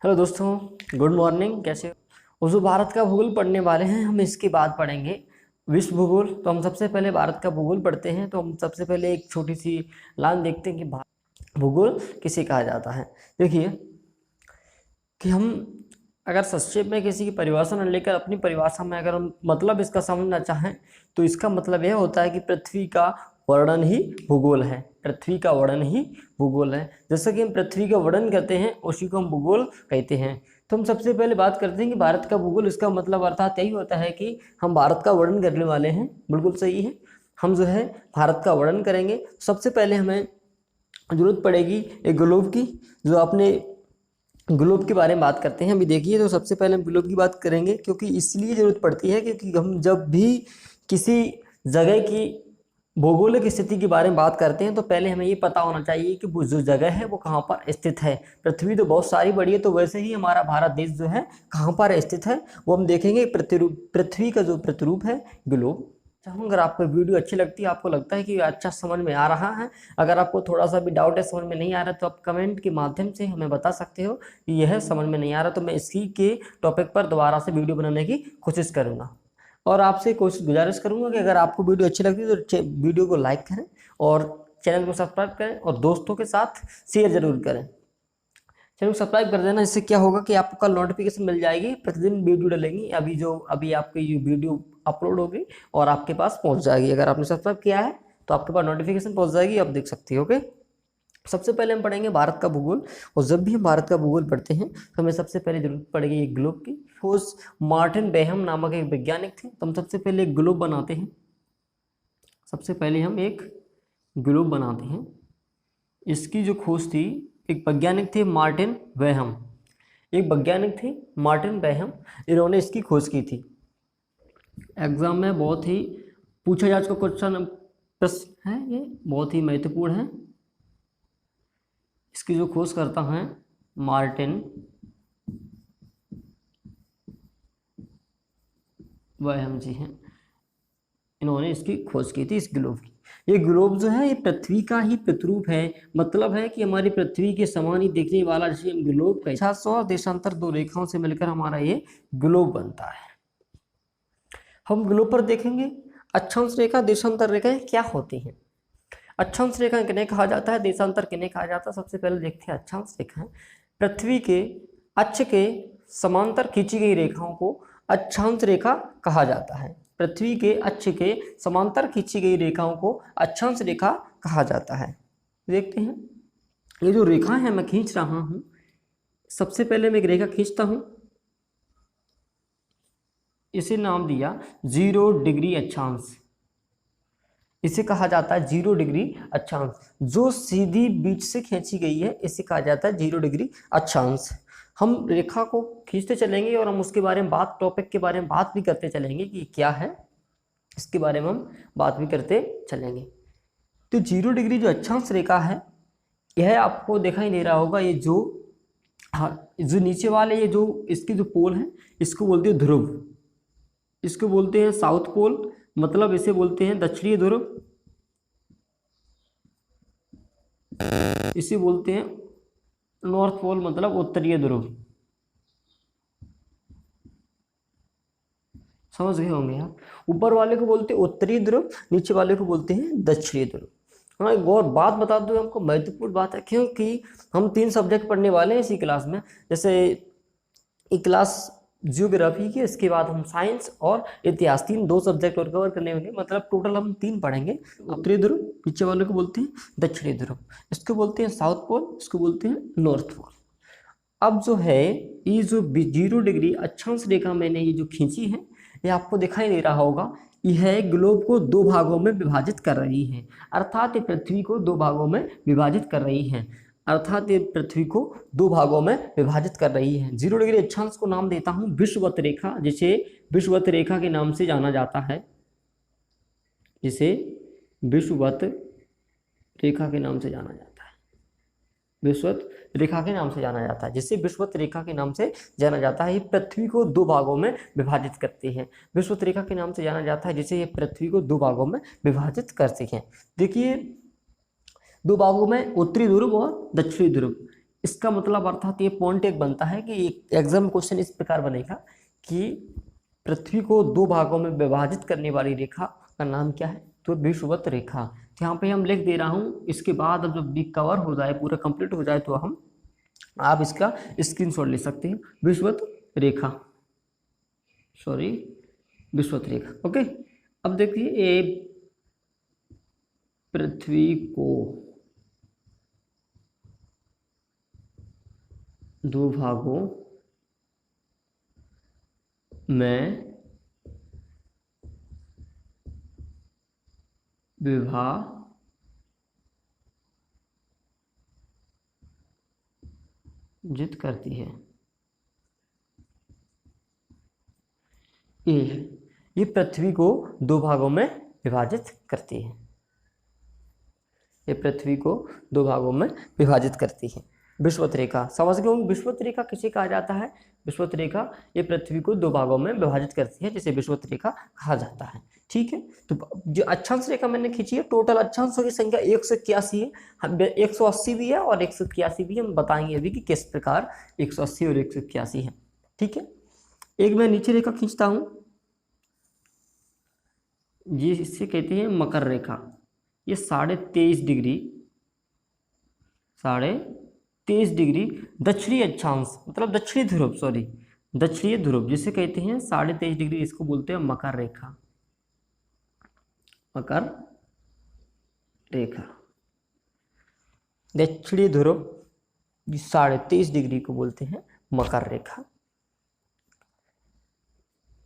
Hello दोस्तों, good morning. कैसे हो? जो भारत का भूगोल पढ़ने वाले हैं, हम इसके बाद पढ़ेंगे विश्व भूगोल। तो हम सबसे पहले भारत का भूगोल पढ़ते हैं। तो हम सबसे पहले एक छोटी सी लाइन देखते हैं कि भूगोल किसे कहा जाता है। देखिए कि हम अगर संक्षेप में किसी की परिभाषा न लेकर अपनी परिभाषा में अगर हम मतलब इसका समझना चाहें तो इसका मतलब यह होता है कि पृथ्वी का वर्णन ही भूगोल है। पृथ्वी का वर्णन ही भूगोल है। जैसा कि हम पृथ्वी का वर्णन करते हैं उसी को हम भूगोल कहते हैं। तो हम सबसे पहले बात करते हैं कि भारत का भूगोल, इसका मतलब अर्थात यही होता है कि हम भारत का वर्णन करने वाले हैं। बिल्कुल सही है, हम जो है भारत का वर्णन करेंगे। सबसे पहले हमें जरूरत पड़ेगी एक ग्लोब की। जो आपने ग्लोब के बारे में बात करते हैं, अभी देखिए तो सबसे पहले हम ग्लोब की बात करेंगे, क्योंकि इसलिए ज़रूरत पड़ती है क्योंकि हम जब भी किसी जगह की भौगोलिक स्थिति के बारे में बात करते हैं तो पहले हमें ये पता होना चाहिए कि वो जो जगह है वो कहाँ पर स्थित है। पृथ्वी तो बहुत सारी बड़ी है, तो वैसे ही हमारा भारत देश जो है कहाँ पर स्थित है वो हम देखेंगे। पृथ्वी का जो प्रतिरूप है ग्लोब। चाहूँ अगर आपको वीडियो अच्छी लगती है, आपको लगता है कि अच्छा समझ में आ रहा है, अगर आपको थोड़ा सा भी डाउट है, समझ में नहीं आ रहा, तो आप कमेंट के माध्यम से हमें बता सकते हो कि यह समझ में नहीं आ रहा, तो मैं इसी के टॉपिक पर दोबारा से वीडियो बनाने की कोशिश करूँगा। और आपसे गुजारिश करूँगा कि अगर आपको वीडियो अच्छी लगती है तो वीडियो को लाइक करें और चैनल को सब्सक्राइब करें और दोस्तों के साथ शेयर जरूर करें। चैनल को सब्सक्राइब कर देना, इससे क्या होगा कि आपको कल नोटिफिकेशन मिल जाएगी, प्रतिदिन वीडियो डलेंगी। अभी आपकी ये वीडियो अपलोड होगी और आपके पास पहुंच जाएगी। अगर आपने सब्सक्राइब किया है तो आपके पास नोटिफिकेशन पहुंच जाएगी, आप देख सकते हो। ओके, सबसे पहले हम पढ़ेंगे भारत का भूगोल। और जब भी हम भारत का भूगोल पढ़ते हैं तो हमें सबसे पहले जरूरत पड़ेगी एक ग्लोब की। खोज मार्टिन बेहम नामक एक वैज्ञानिक थे। तो हम सबसे पहले एक ग्लोब बनाते हैं। सबसे पहले हम एक ग्लोब बनाते हैं। इसकी जो खोज थी, एक वैज्ञानिक थे मार्टिन बेहम। एक वैज्ञानिक थे मार्टिन बेहम, इन्होंने इसकी खोज की थी। एग्जाम में बहुत ही पूछा जा चुका क्वेश्चन प्रश्न है, ये बहुत ही महत्वपूर्ण है। इसकी जो खोज करता है मार्टिन बेहम जी हैं, इन्होंने इसकी खोज की थी इस ग्लोब की। ये ग्लोब जो है ये पृथ्वी का ही प्रतिरूप है। मतलब है कि हमारी पृथ्वी के समान ही दिखने वाला, जिसे हम ग्लोब कहते हैं। 600 देशांतर दो रेखाओं से मिलकर हमारा ये ग्लोब बनता है। हम ग्लोब पर देखेंगे अक्षांश रेखा, देशांतर रेखाएं क्या होती हैं। अक्षांश रेखा किन्हें कहा जाता है, देशांतर किन्हें कहा जाता है। सबसे पहले देखते हैं अक्षांश रेखाएं। पृथ्वी के अक्ष के समांतर खींची गई रेखाओं को अक्षांश रेखा कहा जाता है। पृथ्वी के अक्ष के समांतर खींची गई रेखाओं को अक्षांश रेखा कहा जाता है। देखते हैं ये जो रेखा है मैं खींच रहा हूं, सबसे पहले मैं एक रेखा खींचता हूं, इसे नाम दिया 0 डिग्री अक्षांश। इसे कहा जाता है 0 डिग्री अक्षांश। जो सीधी बीच से खींची गई है इसे कहा जाता है 0 डिग्री अक्षांश। हम रेखा को खींचते चलेंगे और हम उसके बारे में टॉपिक के बारे में बात भी करते चलेंगे कि क्या है, इसके बारे में हम बात भी करते चलेंगे। तो 0 डिग्री जो अक्षांश रेखा है, यह आपको दिखाई दे रहा होगा। ये जो नीचे वाले ये जो इसकी जो पोल है इसको बोलते हैं ध्रुव, इसको बोलते हैं साउथ पोल, मतलब इसे बोलते हैं दक्षिणी ध्रुव, इसे बोलते हैं नॉर्थ पोल, मतलब उत्तरीय ध्रुव। समझ गए होंगे आप। ऊपर वाले को बोलते हैं उत्तरी ध्रुव, नीचे वाले को बोलते हैं दक्षिणी ध्रुव। हाँ, एक और बात बता दूं हमको, महत्वपूर्ण बात है, क्योंकि हम 3 सब्जेक्ट पढ़ने वाले हैं इसी क्लास में। जैसे एक क्लास जियोग्राफी की, इसके बाद हम साइंस और इतिहास, 2 सब्जेक्ट और कवर करने होंगे। मतलब टोटल हम 3 पढ़ेंगे। उत्तरी ध्रुव, नीचे वाले को बोलते हैं दक्षिणी ध्रुव, इसको बोलते हैं साउथ पोल, इसको बोलते हैं नॉर्थ पोल। अब जो है ये जो 0 डिग्री अक्षांश रेखा मैंने ये जो खींची है, ये आपको दिखाई दे रहा होगा। यह ग्लोब को 2 भागों में विभाजित कर रही है, अर्थात ये पृथ्वी को 2 भागों में विभाजित कर रही है, अर्थात ये पृथ्वी को 2 भागों में विभाजित कर रही है। 0 डिग्री अक्षांश को नाम देता हूं विषुवत रेखा, जिसे विषुवत रेखा के नाम से जाना जाता है, जिसे विषुवत रेखा के नाम से जाना जाता है, विषुवत रेखा के नाम से जाना जाता है, जिसे विषुवत रेखा के नाम से जाना जाता है। ये पृथ्वी को 2 भागों में विभाजित करती है। विषुवत रेखा के नाम से जाना जाता है, जिसे ये पृथ्वी को 2 भागों में विभाजित करती है। देखिए 2 भागों में उत्तरी ध्रुव और दक्षिणी ध्रुव। इसका मतलब अर्थात ये पॉइंट एक बनता है कि एग्जाम क्वेश्चन इस प्रकार बनेगा कि पृथ्वी को दो भागों में विभाजित करने वाली रेखा का नाम क्या है, तो विषुवत रेखा। तो यहाँ पे हम लिख दे रहा हूँ, इसके बाद अब जब भी कवर हो जाए, पूरा कंप्लीट हो जाए, तो आप इसका स्क्रीनशॉट ले सकते हैं। विषुवत रेखा, सॉरी विषुवत रेखा, ओके। अब देखिए, ये पृथ्वी को दो भागों में विभाजित करती है। ये पृथ्वी को दो भागों में विभाजित करती है। ये पृथ्वी को दो भागों में विभाजित करती है। विषुवत रेखा समझ गए होंगे। विषुवत रेखा किसे कहा जाता है? विषुवत रेखा ये पृथ्वी को दो भागों में विभाजित करती है, जिसे विषुवत रेखा कहा जाता है। ठीक है, तो जो अक्षांश रेखा मैंने खींची है, टोटल अक्षांशों की संख्या 181 है। 180 भी है और 181 भी। हम बताएंगे अभी कि किस प्रकार 180 और 181 है। ठीक है, एक मैं नीचे रेखा खींचता हूं, ये इससे कहते हैं मकर रेखा। ये 23.5 डिग्री, 23.5 डिग्री दक्षिणी अक्षांश, मतलब दक्षिणी ध्रुव, सॉरी दक्षिणी ध्रुव जिसे कहते हैं 23.5 डिग्री, इसको बोलते हैं मकर रेखा। मकर रेखा दक्षिणी ध्रुव 23.5 डिग्री को बोलते हैं मकर रेखा।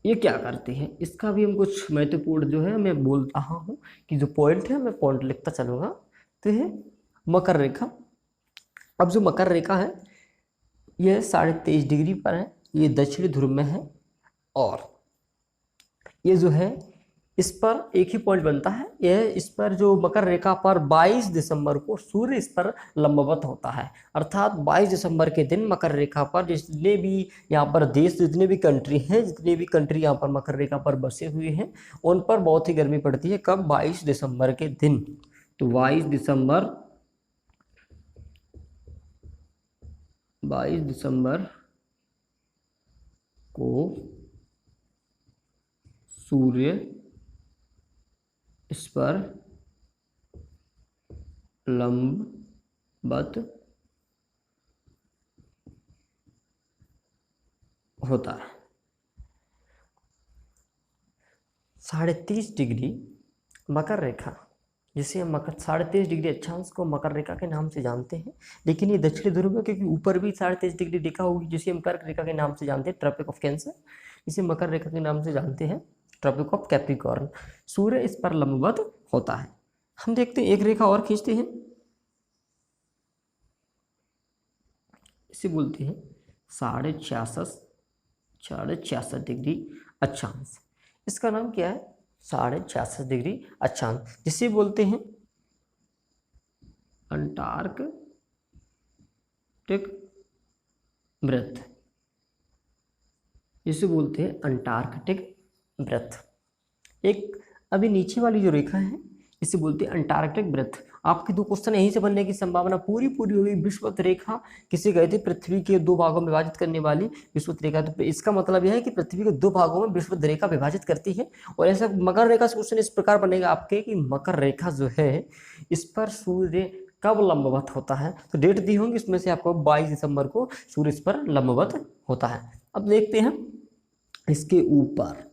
ये क्या करती है, इसका भी हम कुछ महत्वपूर्ण जो है मैं बोल रहा हूँ कि जो पॉइंट है मैं पॉइंट लिखता चलूंगा। तो ये मकर रेखा, अब जो मकर रेखा है यह 23.5 डिग्री पर है, ये दक्षिणी ध्रुव में है, और ये जो है इस पर एक ही पॉइंट बनता है। यह इस पर जो मकर रेखा पर 22 दिसंबर को सूर्य इस पर लंबवत होता है। अर्थात 22 दिसंबर के दिन मकर रेखा पर जितने भी यहाँ पर देश, जितने भी कंट्री हैं, जितने भी कंट्री यहाँ पर मकर रेखा पर बसे हुए हैं, उन पर बहुत ही गर्मी पड़ती है। कब? 22 दिसंबर के दिन। तो 22 दिसंबर को सूर्य इस पर लंबवत होता है। 23.5 डिग्री मकर रेखा, जिसे हम 23.5 डिग्री अक्षांश को मकर रेखा के नाम से जानते हैं। लेकिन ये दक्षिणी ध्रुव है, क्योंकि ऊपर भी 23.5 डिग्री रेखा होगी, जिसे हम कर्क रेखा के नाम से जानते हैं, ट्रॉपिक ऑफ कैंसर। इसे मकर रेखा के नाम से जानते हैं, ट्रॉपिक ऑफ कैप्रिकॉर्न। सूर्य इस पर लंबवत होता है। हम देखते हैं, एक रेखा और खींचते हैं, इसे बोलते हैं 66.5 डिग्री अक्षांश। इसका नाम क्या है? 66.5 डिग्री अक्षांश, जिसे बोलते हैं अंटार्कटिक वृत्त। इसे बोलते हैं अंटार्कटिक वृत्त। एक अभी नीचे वाली जो रेखा है इसे बोलते हैं अंटार्कटिक वृत्त। आपके दो क्वेश्चन यहीं से बनने की संभावना पूरी हुई। विषुवत रेखा किसे कहते हैं? पृथ्वी के दो भागों में विभाजित करने वाली विषुवत रेखा। तो इसका मतलब यह है कि पृथ्वी के दो भागों में विषुवत रेखा विभाजित करती है। और ऐसा मकर रेखा से क्वेश्चन इस प्रकार बनेगा आपके कि मकर रेखा जो है इस पर सूर्य कब लंबवत होता है। तो डेट दी होंगी, इसमें से आपको 22 दिसंबर को सूर्य इस पर लंबवत होता है। अब देखते हैं इसके ऊपर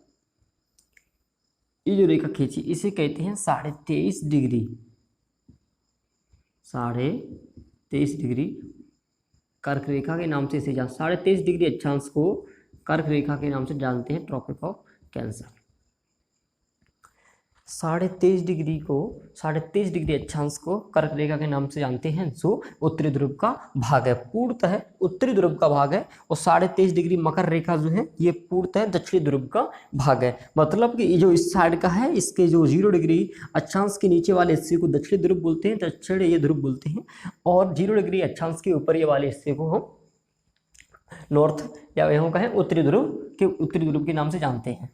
ये जो रेखा खींची, इसे कहते हैं 23.5 डिग्री, 23.5 डिग्री कर्क रेखा के नाम से इसे 23.5 डिग्री अक्षांश को कर्क रेखा के नाम से जानते हैं, ट्रॉपिक ऑफ कैंसर। 23.5 डिग्री अक्षांश को कर्क रेखा के नाम से जानते हैं, जो उत्तरी ध्रुव का भाग है, पूर्णतः उत्तरी ध्रुव का भाग है। और 23.5 डिग्री मकर रेखा जो है ये पूर्णतः दक्षिणी ध्रुव का भाग है। मतलब कि ये जो इस साइड का है, इसके जो 0 डिग्री अक्षांश के नीचे वाले हिस्से को दक्षिणी ध्रुव बोलते हैं, दक्षिण ये ध्रुव बोलते हैं। और 0 डिग्री अक्षांश के ऊपर ये वाले हिस्से को हम नॉर्थ या यहाँ कहें उत्तरी ध्रुव के नाम से जानते हैं।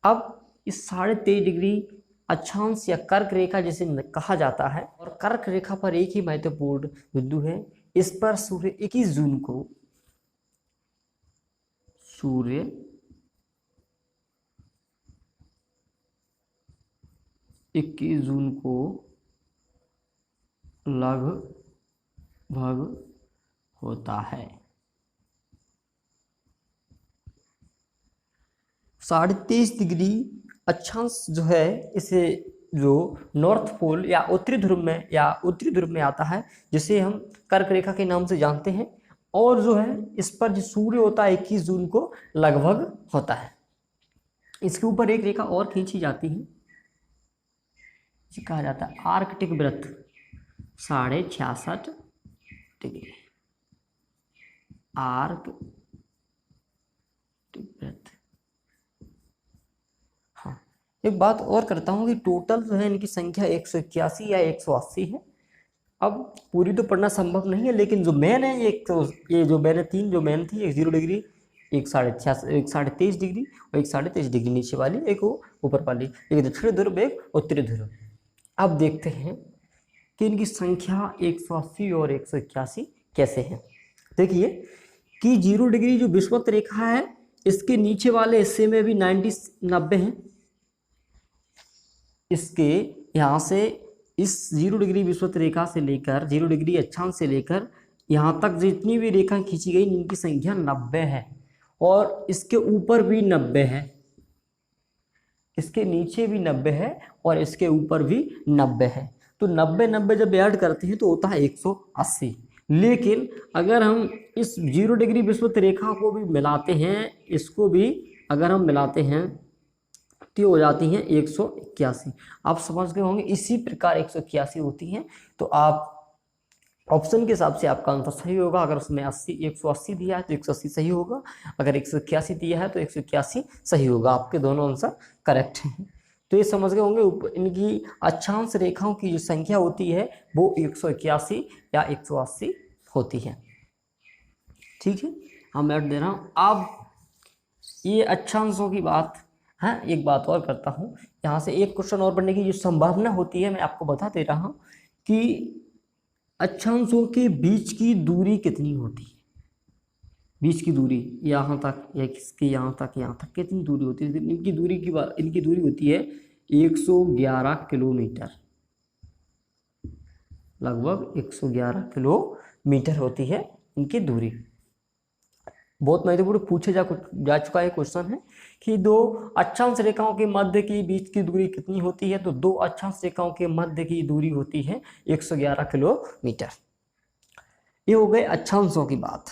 अब इस 23.5 डिग्री अक्षांश या कर्क रेखा जिसे कहा जाता है, और कर्क रेखा पर एक ही महत्वपूर्ण बिंदु है इस पर सूर्य 21 जून को लगभग होता है। 23.5 डिग्री अक्षांश जो है, इसे जो नॉर्थ पोल या उत्तरी ध्रुव में आता है, जिसे हम कर्क रेखा के नाम से जानते हैं। और जो है इस पर जो सूर्य होता है 21 जून को लगभग होता है। इसके ऊपर एक रेखा और खींची जाती है, इसे कहा जाता है आर्कटिक वृत्त, 66.5 डिग्री आर्कटिक वृत्त। हाँ, एक बात और करता हूँ कि टोटल जो है इनकी संख्या 181 या 180 है। अब पूरी तो पढ़ना संभव नहीं है, लेकिन जो मेन है ये जो मैंने 3 जो मेन थी, एक 0 डिग्री, एक 23.5 डिग्री और एक 23.5 डिग्री नीचे वाली, एक वो ऊपर वाली, एक दक्षिणी ध्रुव, एक उत्तरी ध्रुव। अब देखते हैं कि इनकी संख्या 180 और 181 कैसे हैं। देखिए कि 0 डिग्री जो विषुवत रेखा है, इसके नीचे वाले हिस्से में भी 90 है। इसके यहाँ से इस 0 डिग्री विषुवत रेखा से लेकर 0 डिग्री अक्षांश से लेकर यहाँ तक जितनी भी रेखा खींची गई, इनकी संख्या 90 है। और इसके ऊपर भी 90 है, इसके नीचे भी 90 है और इसके ऊपर भी 90 है। तो 90 जब ऐड करते हैं तो होता है 180। लेकिन अगर हम इस 0 डिग्री विषुवत रेखा को भी मिलाते हैं, इसको भी अगर हम मिलाते हैं तो हो जाती हैं 181। आप समझ गए होंगे, इसी प्रकार 181 होती हैं। तो आप ऑप्शन के हिसाब से आपका आंसर सही होगा। अगर उसमें 180 दिया है तो 180 सही होगा, अगर 181 दिया है तो 181 सही होगा। आपके दोनों आंसर करेक्ट हैं। तो ये समझ गए होंगे, इनकी अक्षांश रेखाओं की जो संख्या होती है वो 181 या 180 होती है। ठीक है, हम ऐड दे रहा हूँ। अब ये अक्षांशों की बात है, एक बात और करता हूँ। यहाँ से एक क्वेश्चन और बनने की जो संभावना होती है, मैं आपको बता दे रहा हूँ कि अक्षांशों के बीच की दूरी कितनी होती है। बीच की दूरी यहाँ तक या किसके यहाँ तक कितनी दूरी होती है। इनकी दूरी होती है 111 किलोमीटर, लगभग 111 किलोमीटर होती है इनकी दूरी। बहुत महत्वपूर्ण पूछे जा चुका है क्वेश्चन है कि दो अक्षांश रेखाओं के मध्य की बीच की दूरी कितनी होती है। तो दो अक्षांश रेखाओं के मध्य की दूरी होती है 111 किलोमीटर। ये हो गए अक्षांशों की बात।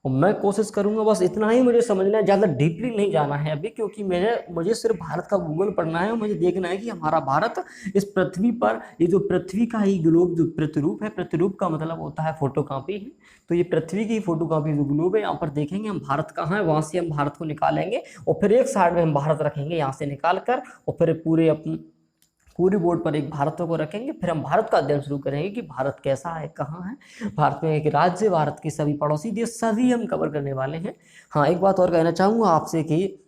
और मैं कोशिश करूंगा बस इतना ही मुझे समझना है, ज़्यादा डीपली नहीं जाना है अभी, क्योंकि मुझे सिर्फ भारत का भूगोल पढ़ना है और मुझे देखना है कि हमारा भारत इस पृथ्वी पर, ये जो पृथ्वी का ही ग्लोब जो प्रतिरूप है, प्रतिरूप का मतलब होता है फोटोकॉपी है, तो ये पृथ्वी की फोटोकॉपी जो ग्लोब है, यहाँ पर देखेंगे हम भारत कहाँ है, वहाँ से हम भारत को निकालेंगे और फिर एक साइड में हम भारत रखेंगे यहाँ से निकाल कर, और फिर पूरे बोर्ड पर एक भारत को रखेंगे। फिर हम भारत का अध्ययन शुरू करेंगे कि भारत कैसा है, कहाँ है, भारत में एक राज्य, भारत के सभी पड़ोसी देश, सभी हम कवर करने वाले हैं। हाँ, एक बात और कहना चाहूँगा आपसे कि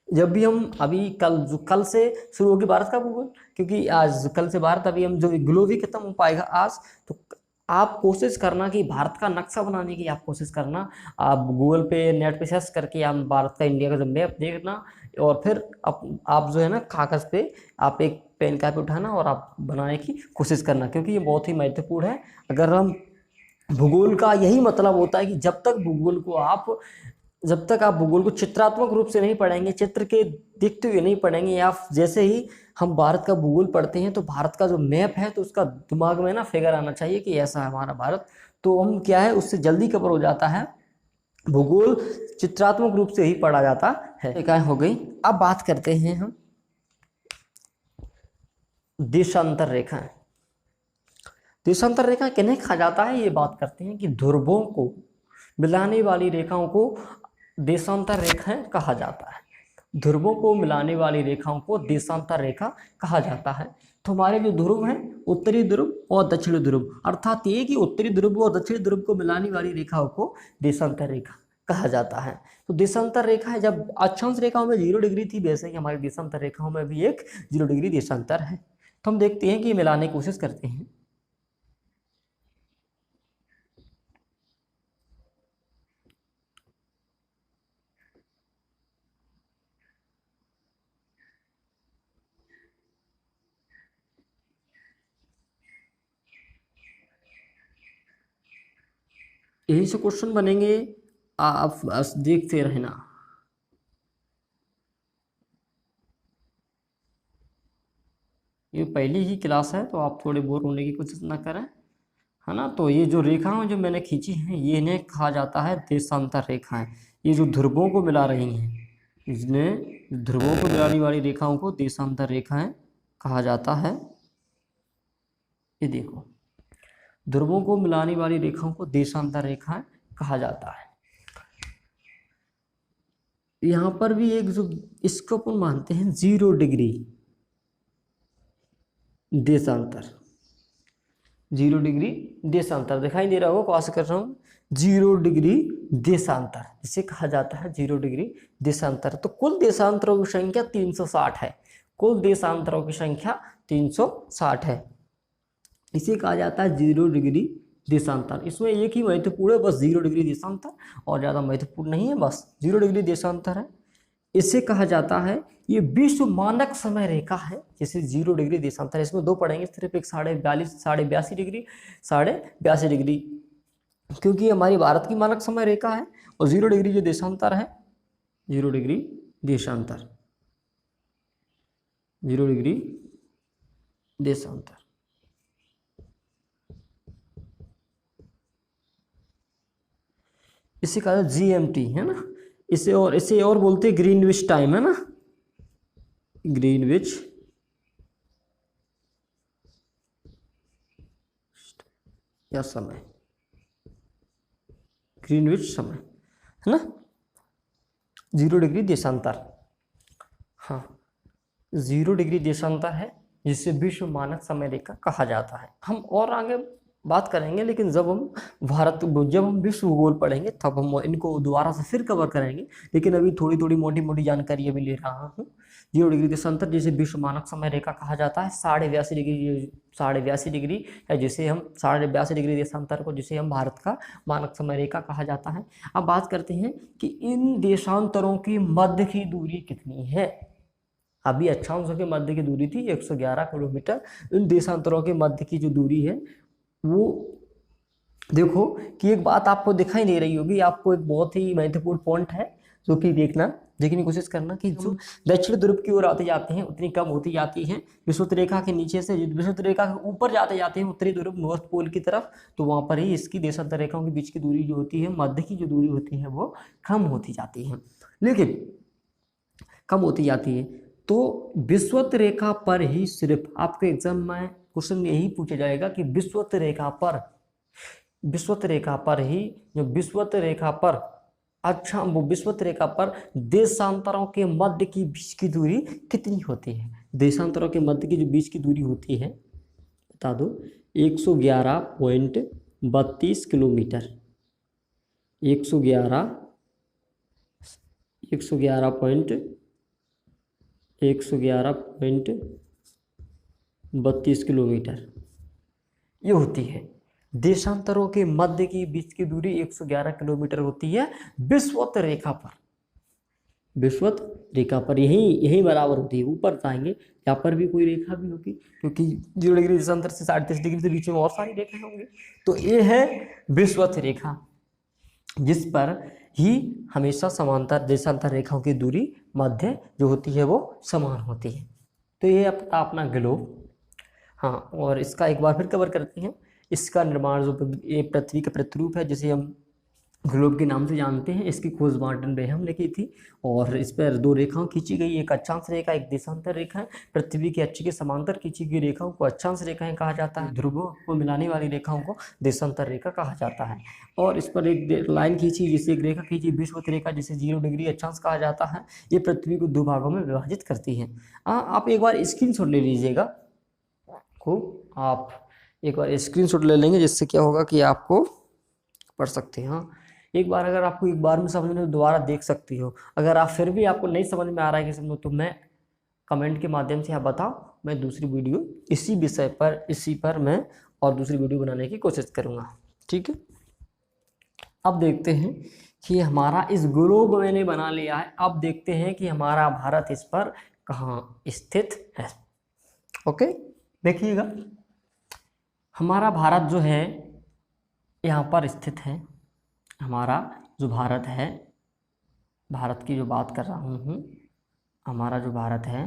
जब भी हम अभी कल से शुरू होगी भारत का भूगोल, क्योंकि आज कल से भारत, अभी हम जो ग्लोब ही खत्म हो पाएगा आज, तो आप कोशिश करना कि भारत का नक्शा बनाने की आप कोशिश करना। आप गूगल पे, नेट पे सर्च करके आप भारत का, इंडिया का जो मैप देखना, और फिर आप जो है ना कागज़ पे आप एक पेन कापी उठाना और आप बनाने की कोशिश करना, क्योंकि ये बहुत ही महत्वपूर्ण है। अगर हम भूगोल का यही मतलब होता है कि जब तक आप भूगोल को चित्रात्मक रूप से नहीं पढ़ेंगे, चित्र के दिखते हुए नहीं पढ़ेंगे, या जैसे ही हम भारत का भूगोल पढ़ते हैं तो भारत का जो मैप है तो उसका दिमाग में ना फिगर आना चाहिए कि ऐसा है हमारा भारत, तो हम क्या है उससे जल्दी कवर हो जाता है। भूगोल चित्रात्मक रूप से ही पढ़ा जाता है। इकाई हो गई। अब बात करते हैं हम देशांतर रेखाएं। देशांतर रेखा किन्हें कहा जाता है, ये बात करते हैं कि ध्रुवों को मिलाने वाली रेखाओं को देशांतर रेखाएं कहा जाता है। ध्रुवों को मिलाने वाली रेखाओं को देशांतर रेखा कहा जाता है। तो हमारे जो ध्रुव हैं, उत्तरी ध्रुव और दक्षिणी ध्रुव, अर्थात ये कि उत्तरी ध्रुव और दक्षिणी ध्रुव को मिलाने वाली रेखाओं को देशांतर रेखा कहा जाता है। तो देशांतर रेखा है, जब अक्षांश रेखाओं में 0 डिग्री थी, वैसे ही हमारी देशांतर रेखाओं में भी एक 0 डिग्री देशांतर है। तो हम देखते हैं कि मिलाने की कोशिश करते हैं। यही से क्वेश्चन बनेंगे, आप बस देखते रहना। ये पहली ही क्लास है तो आप थोड़े बोर होने की कोशिश ना करें, है ना। तो ये जो रेखाएं जो मैंने खींची हैं ये इन्हें कहा जाता है देशांतर रेखाएं। ये जो ध्रुवों को मिला रही हैं, इसमें ध्रुवों को मिलाने वाली रेखाओं को देशांतर रेखाएं कहा जाता है। ये देखो, ध्रुवों को मिलाने वाली रेखाओं को देशांतर रेखाएं कहा जाता है। यहाँ पर भी एक जो इसको अपन मानते हैं 0 डिग्री देशांतर, 0 डिग्री देशांतर दिखाई दे रहा होगा, पास कर रहा हूँ 0 डिग्री देशांतर, इसे कहा जाता है 0 डिग्री देशांतर। तो कुल देशांतरों की संख्या 360 है, कुल देशांतरों की संख्या 360 है, इसे कहा जाता है 0 डिग्री देशांतर। इसमें एक ही महत्वपूर्ण है, बस 0 डिग्री देशांतर, और ज़्यादा महत्वपूर्ण नहीं है, बस 0 डिग्री देशांतर है। इसे कहा जाता है, ये विश्व मानक समय रेखा है, जैसे 0 डिग्री देशांतर। इसमें दो पढ़ेंगे, सिर्फ एक 82 डिग्री, 82 डिग्री, क्योंकि हमारी भारत की मानक समय रेखा है, और 0 डिग्री जो देशांतर है, 0 डिग्री देशांतर, 0 डिग्री देशांतर। इसे कहा जाता है GMT, है ना। इसे और बोलते हैं ग्रीनविच टाइम, है ना, ग्रीनविच या समय, ग्रीनविच समय, है ना, 0 डिग्री देशांतर। हाँ, 0 डिग्री देशांतर है, जिसे विश्व मानक समय रेखा कहा जाता है। हम और आगे बात करेंगे, लेकिन जब हम विश्व भूगोल पढ़ेंगे तब हम इनको दोबारा से फिर कवर करेंगे। लेकिन अभी थोड़ी थोड़ी मोटी जानकारी अभी ले रहा हूँ। 0 डिग्री देशांतर जिसे विश्व मानक समय रेखा कहा जाता है, 82 डिग्री है, जिसे हम 82 डिग्री देशांतर को, जिसे हम भारत का मानक समय रेखा कहा जाता है। अब बात करते हैं कि इन देशांतरों की मध्य की दूरी कितनी है। अभी अक्षांशों के मध्य की दूरी थी 111 किलोमीटर। इन देशांतरों के मध्य की जो दूरी है वो देखो कि एक बात आपको दिखाई दे रही होगी, आपको एक बहुत ही महत्वपूर्ण पॉइंट है जो कि देखने की कोशिश करना कि जो दक्षिण ध्रुव की ओर आते जाते हैं उतनी कम होती जाती है विषुवत रेखा के नीचे से, विषुवत रेखा के ऊपर जाते जाते हैं उत्तरी ध्रुव नॉर्थ पोल की तरफ, तो वहां पर ही इसकी देशांतर रेखाओं के बीच की दूरी जो होती है, मध्य की जो दूरी होती है वो कम होती जाती है, लेकिन कम होती जाती है। तो विषुवत रेखा पर ही सिर्फ आपके एग्जाम में क्वेश्चन यही पूछा जाएगा कि विषुवत रेखा पर ही जो विषुवत रेखा पर वो विषुवत रेखा पर देशांतरों के मध्य की बीच की दूरी कितनी होती है। देशांतरों के मध्य की जो बीच की दूरी होती है बता दो, 111.32 किलोमीटर, 111.32 किलोमीटर ये होती है। देशांतरों के मध्य की बीच की दूरी 111 किलोमीटर होती है विषुवत रेखा पर। विषुवत रेखा पर यही बराबर होती है। ऊपर जाएंगे यहाँ पर भी कोई रेखा भी होगी, क्योंकि 0 डिग्री देशांतर से 37 डिग्री के बीच में और सारी रेखाएं होंगी। तो ये है विषुवत रेखा, जिस पर ही हमेशा समांतर देशांतर रेखाओं की दूरी मध्य जो होती है वो समान होती है। तो ये अपना ग्लोब। हाँ, और इसका एक बार फिर कवर करते हैं। इसका निर्माण जो ये पृथ्वी का प्रतिरूप है, जिसे हम ग्लोब के नाम से जानते हैं, इसकी खोज मार्टिन बेहम ने की थी, और इस पर दो रेखाएं खींची गई, एक अक्षांश रेखा, एक देशांतर रेखा है। पृथ्वी की अक्ष के समांतर खींची गई रेखाओं को अक्षांश रेखाएं कहा जाता है, ध्रुवों को मिलाने वाली रेखाओं को देशांतर रेखा कहा जाता है। और इस पर एक लाइन खींची, जिसे एक रेखा खींची विषुवत रेखा, जिसे 0 डिग्री अक्षांश कहा जाता है। ये पृथ्वी को दो भागों में विभाजित करती है। आप एक बार स्क्रीनशॉट ले लीजिएगा, खूब आप एक बार स्क्रीनशॉट ले लेंगे, जिससे क्या होगा कि आपको पढ़ सकते हैं। हाँ, एक बार अगर आपको एक बार में समझ में दोबारा देख सकती हो। अगर आप फिर भी आपको नहीं समझ में आ रहा है कि समझो, तो मैं कमेंट के माध्यम से आप बताओ, मैं दूसरी वीडियो इसी विषय पर मैं और दूसरी वीडियो बनाने की कोशिश करूँगा। ठीक है, अब देखते हैं कि हमारा इस ग्लोब मैंने बना लिया है। अब देखते हैं कि हमारा भारत इस पर कहाँ स्थित है। ओके, देखिएगा, हमारा भारत जो है यहाँ पर स्थित है। हमारा जो भारत है, भारत की जो बात कर रहा हूँ, हमारा जो भारत है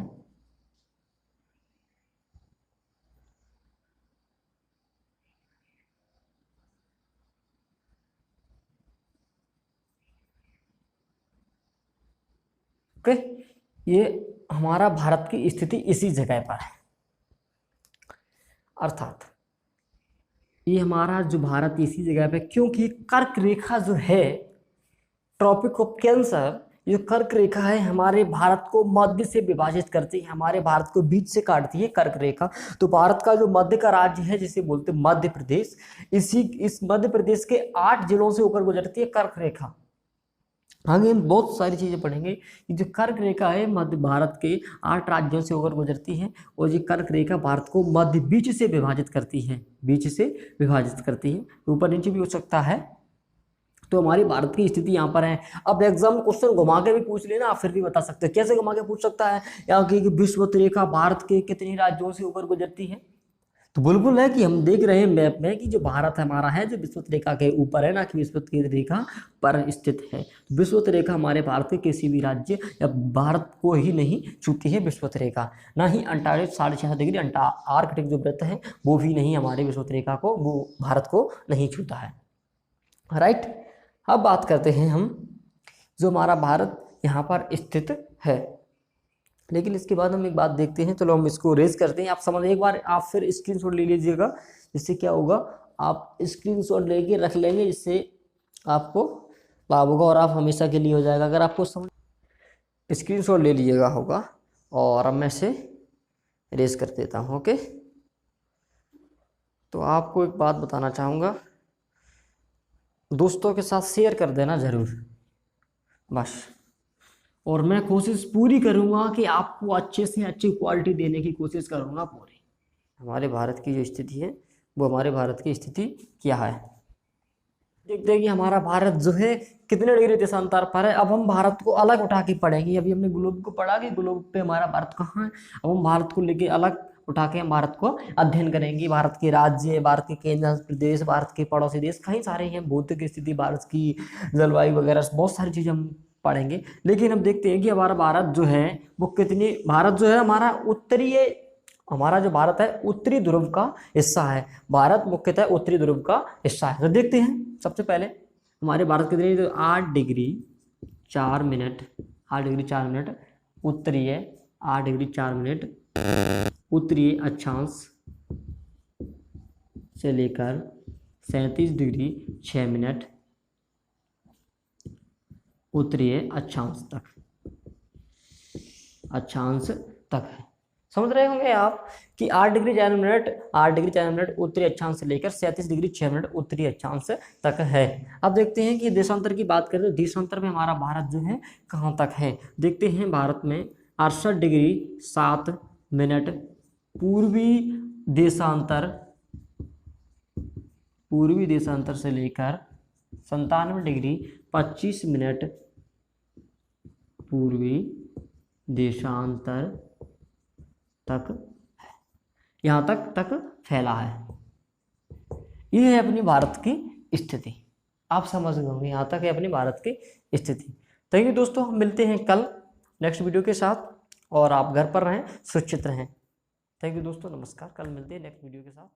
ओके, ये हमारा भारत की स्थिति इसी जगह पर है, अर्थात ये हमारा जो भारत इसी जगह पे, क्योंकि कर्क रेखा जो है, ट्रॉपिक ऑफ कैंसर, ये कर्क रेखा है हमारे भारत को मध्य से विभाजित करती है, हमारे भारत को बीच से काटती है कर्क रेखा। तो भारत का जो मध्य का राज्य है जिसे बोलते हैं मध्य प्रदेश, इस मध्य प्रदेश के 8 जिलों से होकर गुजरती है कर्क रेखा। आगे हम बहुत सारी चीजें पढ़ेंगे कि जो कर्क रेखा है मध्य भारत के 8 राज्यों से होकर गुजरती है, और ये कर्क रेखा भारत को मध्य बीच से विभाजित करती है, बीच से विभाजित करती है, ऊपर नीचे भी हो सकता है। तो हमारी भारत की स्थिति यहाँ पर है। अब एग्जाम क्वेश्चन घुमा के भी पूछ लेना, आप फिर भी बता सकते हो। कैसे घुमा के पूछ सकता है, यहाँ की विषुवत रेखा भारत के कितने राज्यों से होकर गुजरती है, तो बिल्कुल है कि हम देख रहे हैं मैप में कि जो भारत हमारा है जो विषुवत रेखा के ऊपर है, ना कि विषुवत की रेखा पर स्थित है। विषुवत रेखा हमारे भारत के किसी भी राज्य या भारत को ही नहीं छूती है विषुवत रेखा, ना ही अंटार्कटिक 6.5 डिग्री आर्कटिक जो वृत्त है वो भी नहीं हमारे विषुवत रेखा को, वो भारत को नहीं छूता है। राइट, अब बात करते हैं हम जो हमारा भारत यहाँ पर स्थित है, लेकिन इसके बाद हम एक बात देखते हैं। चलो हम इसको रेज करते हैं, आप समझ एक बार आप फिर स्क्रीनशॉट ले लीजिएगा, जिससे क्या होगा आप स्क्रीनशॉट लेके रख लेंगे, जिससे आपको लाभ होगा और आप हमेशा के लिए हो जाएगा। अगर आपको समझ स्क्रीनशॉट ले लीजिएगा होगा, और अब मैं इसे रेज कर देता हूँ। ओके, तो आपको एक बात बताना चाहूँगा, दोस्तों के साथ शेयर कर देना ज़रूर बस, और मैं कोशिश पूरी करूंगा कि आपको अच्छे से अच्छी क्वालिटी देने की कोशिश करूंगा पूरी। हमारे भारत की जो स्थिति है वो हमारे भारत की स्थिति क्या है, देखते हैं कि हमारा भारत जो है कितने डिग्री देशांतर पर है। अब हम भारत को अलग उठा के पढ़ेंगे, अभी हमने ग्लोब को पढ़ा कि ग्लोब पे हमारा भारत कहाँ है, अब हम भारत को लेके अलग उठा के हम भारत को अध्ययन करेंगे। भारत के राज्य, भारत के केंद्र प्रदेश, भारत के पड़ोसी देश, कई सारे हैं, भौतिक स्थिति, भारत की जलवायु वगैरह बहुत सारी चीज़ें हम पढ़ेंगे। लेकिन हम देखते हैं कि हमारा भारत जो है वो कितनी, भारत जो है हमारा उत्तरीय, हमारा जो भारत है उत्तरी ध्रुव का हिस्सा है, भारत मुख्यतः उत्तरी ध्रुव का हिस्सा है। तो देखते हैं सबसे पहले हमारे भारत कितनी, तो 8 डिग्री 4 मिनट, 8 डिग्री 4 मिनट उत्तरीय, 8 डिग्री 4 मिनट उत्तरीय अक्षांश से लेकर 37 डिग्री 6 मिनट उत्तरीय अक्षांश तक, अक्षांश तक है। समझ रहे होंगे आप कि 8 डिग्री 4 मिनट, 8 डिग्री 4 मिनट उत्तरी अक्षांश से लेकर 37 डिग्री 6 मिनट उत्तरी अक्षांश तक है। अब देखते हैं कि देशांतर की बात करें तो देशांतर में हमारा भारत जो है कहाँ तक है। देखते हैं भारत में 68 डिग्री 7 मिनट पूर्वी देशांतर, पूर्वी देशांतर से लेकर 97 डिग्री 25 मिनट पूर्वी देशांतर तक है, यहाँ तक फैला है। ये है अपनी भारत की स्थिति, आप समझ गए होंगे, यहाँ तक है अपनी भारत की स्थिति। थैंक यू दोस्तों, हम मिलते हैं कल नेक्स्ट वीडियो के साथ, और आप घर पर रहें, सुरक्षित रहें। थैंक यू दोस्तों, नमस्कार, कल मिलते हैं नेक्स्ट वीडियो के साथ।